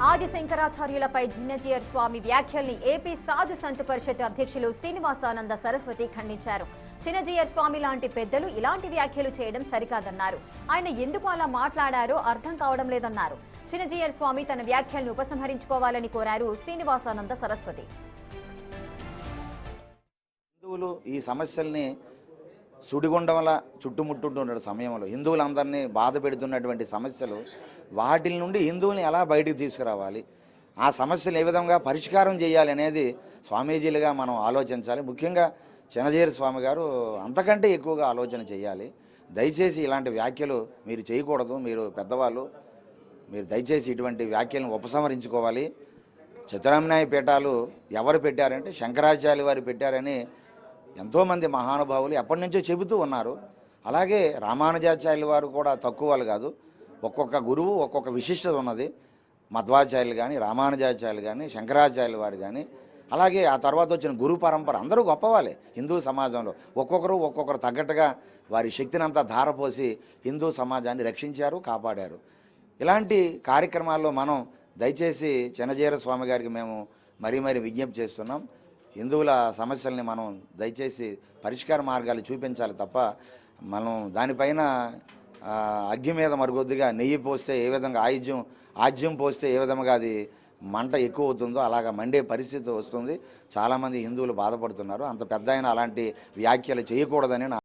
ఆది శంకరాచార్యులపై జిన్నజీయర్ స్వామి వ్యాఖ్యల్ని ఏపీ సాధు సంత్ పరిషత్ అధ్యక్షులు శ్రీనివాసానంద సరస్వతి ఖండించారు. చిన్నజీయర్ స్వామి లాంటి పెద్దలు ఇలాంటి వ్యాఖ్యలు చేయడం సరికాదన్నారు. ఆయన ఎందుకు అలా మాట్లాడారో అర్థం కావడం లేదన్నారు. చిన్నజీయర్ స్వామి తన వ్యాఖ్యలను ఉపసంహరించుకోవాలని కోరారు శ్రీనివాసానంద సరస్వతి. హిందువులు ఈ సమస్యల్ని సుడిగుండంలా చుట్టుముట్టుంటున్న సమయంలో హిందువులందరినీ బాధ పెడుతున్నటువంటి సమస్యలు వాటి నుండి హిందువుల్ని ఎలా బయటికి తీసుకురావాలి, ఆ సమస్యలు ఏ విధంగా పరిష్కారం చేయాలి అనేది స్వామీజీలుగా మనం ఆలోచించాలి. ముఖ్యంగా చిన్నజీయర్ స్వామి గారు అంతకంటే ఎక్కువగా ఆలోచన చేయాలి. దయచేసి ఇలాంటి వ్యాఖ్యలు మీరు చేయకూడదు. మీరు పెద్దవాళ్ళు, మీరు దయచేసి ఇటువంటి వ్యాఖ్యలను ఉపసంహరించుకోవాలి. చతురామ్నాయ పీఠాలు ఎవరు పెట్టారంటే శంకరాచార్య వారు పెట్టారని ఎంతోమంది మహానుభావులు ఎప్పటి నుంచో చెబుతూ ఉన్నారు. అలాగే రామానుజాచార్యుల వారు కూడా తక్కువ వాళ్ళు కాదు. ఒక్కొక్క గురువు ఒక్కొక్క విశిష్టత ఉన్నది. మధ్వాచార్యులు కానీ, రామానుజాచార్యులు కానీ, శంకరాచార్యుల వారు కానీ, అలాగే ఆ తర్వాత వచ్చిన గురు పరంపర అందరూ గొప్పవాళ్ళే. హిందూ సమాజంలో ఒక్కొక్కరు తగ్గట్టుగా వారి శక్తిని అంతా ధారపోసి హిందూ సమాజాన్ని రక్షించారు, కాపాడారు. ఇలాంటి కార్యక్రమాల్లో మనం దయచేసి చిన్నజీయర్ స్వామి గారికి మేము మరీ విజ్ఞప్తి చేస్తున్నాం. హిందువుల సమస్యల్ని మనం దయచేసి పరిష్కార మార్గాలు చూపించాలి తప్ప మనం దానిపైన అగ్గి మీద మరికొద్దిగా నెయ్యి పోస్తే ఏ విధంగా ఆజ్యం పోస్తే ఏ విధంగా అది మంట ఎక్కువ అవుతుందో అలాగా మండే పరిస్థితి వస్తుంది. చాలామంది హిందువులు బాధపడుతున్నారు. అంత పెద్ద అలాంటి వ్యాఖ్యలు చేయకూడదని